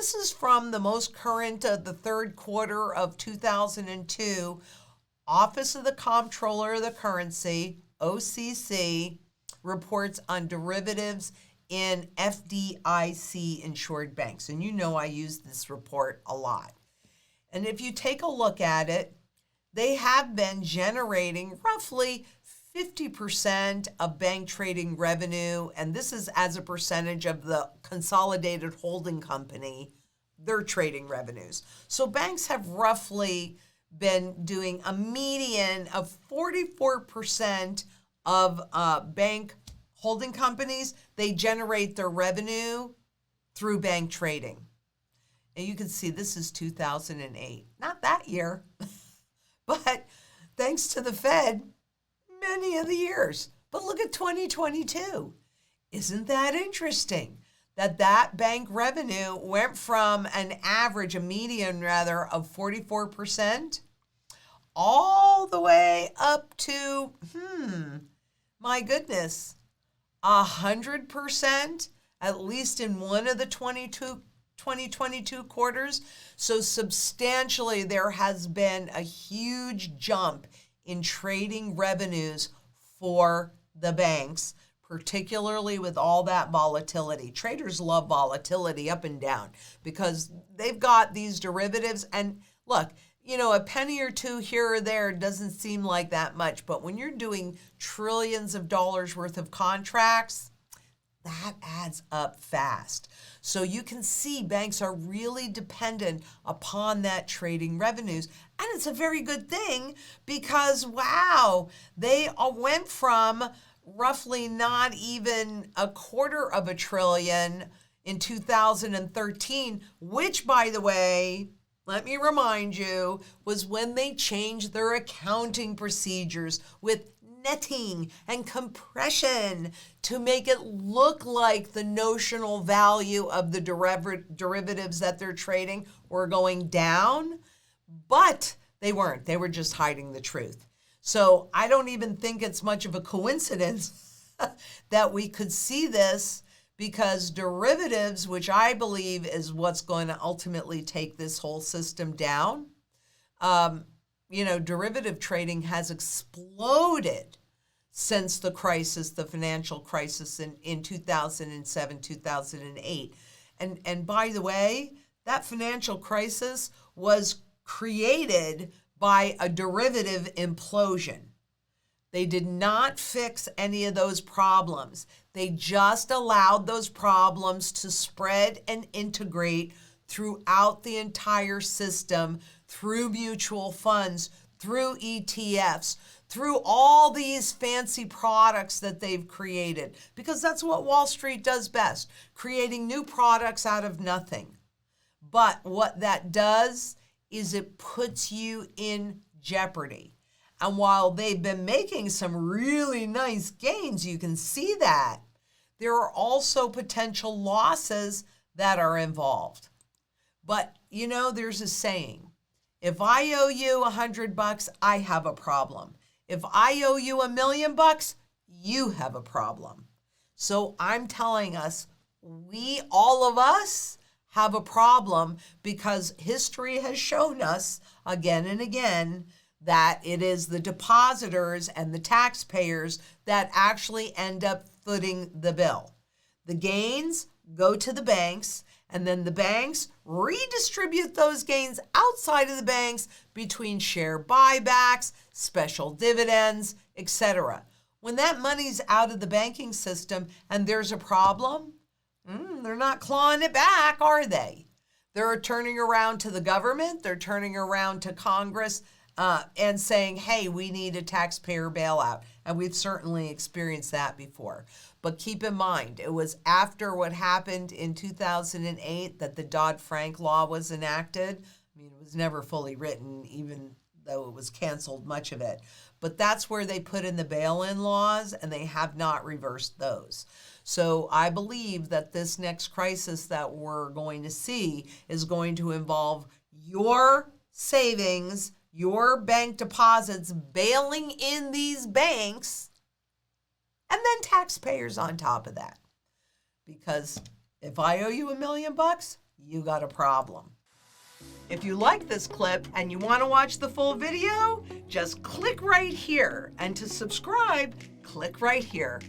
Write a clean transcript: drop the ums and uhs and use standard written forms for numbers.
this is from the most current, the third quarter of 2002, Office of the Comptroller of the Currency, OCC, reports on derivatives in FDIC insured banks. And you know I use this report a lot. And if you take a look at it, they have been generating roughly 50% of bank trading revenue, and this is as a percentage of the consolidated holding company, their trading revenues. So banks have roughly been doing a median of 44% of bank holding companies. They generate their revenue through bank trading. And you can see this is 2008. Not that year, but thanks to the Fed, many of the years. But look at 2022. Isn't that interesting that that bank revenue went from an average, a median rather, of 44% all the way up to, my goodness, 100%, at least in one of the 2022 quarters. So substantially, there has been a huge jump in trading revenues for the banks, particularly with all that volatility. Traders love volatility up and down because they've got these derivatives. And look, a penny or two here or there doesn't seem like that much. But when you're doing trillions of dollars worth of contracts, that adds up fast. So you can see banks are really dependent upon that trading revenues. And it's a very good thing because, wow, they went from roughly not even $250 billion in 2013, which, by the way, let me remind you, was when they changed their accounting procedures with netting and compression to make it look like the notional value of the derivatives that they're trading were going down, but they weren't. They were just hiding the truth. So I don't even think it's much of a coincidence that we could see this, because derivatives, which I believe is what's going to ultimately take this whole system down, derivative trading has exploded since the crisis, the financial crisis in 2007, 2008. And by the way, that financial crisis was created by a derivative implosion. They did not fix any of those problems. They just allowed those problems to spread and integrate throughout the entire system, through mutual funds, through ETFs, through all these fancy products that they've created, because that's what Wall Street does best, creating new products out of nothing. But what that does is it puts you in jeopardy. And while they've been making some really nice gains, you can see that, there are also potential losses that are involved. But, there's a saying, if I owe you $100, I have a problem. If I owe you $1 million, you have a problem. So I'm telling us, all of us have a problem, because history has shown us again and again that it is the depositors and the taxpayers that actually end up footing the bill. The gains go to the banks, and then the banks redistribute those gains outside of the banks between share buybacks, special dividends, etc. When that money's out of the banking system and there's a problem, they're not clawing it back, are they? They're turning around to the government, they're turning around to Congress, and saying, hey, we need a taxpayer bailout. And we've certainly experienced that before. But keep in mind, it was after what happened in 2008 that the Dodd-Frank law was enacted. I mean, it was never fully written, even though it was canceled, much of it. But that's where they put in the bail-in laws, and they have not reversed those. So I believe that this next crisis that we're going to see is going to involve your savings, your bank deposits bailing in these banks, and then taxpayers on top of that. Because if I owe you $1 million, you got a problem. If you like this clip and you want to watch the full video, just click right here. And to subscribe, click right here.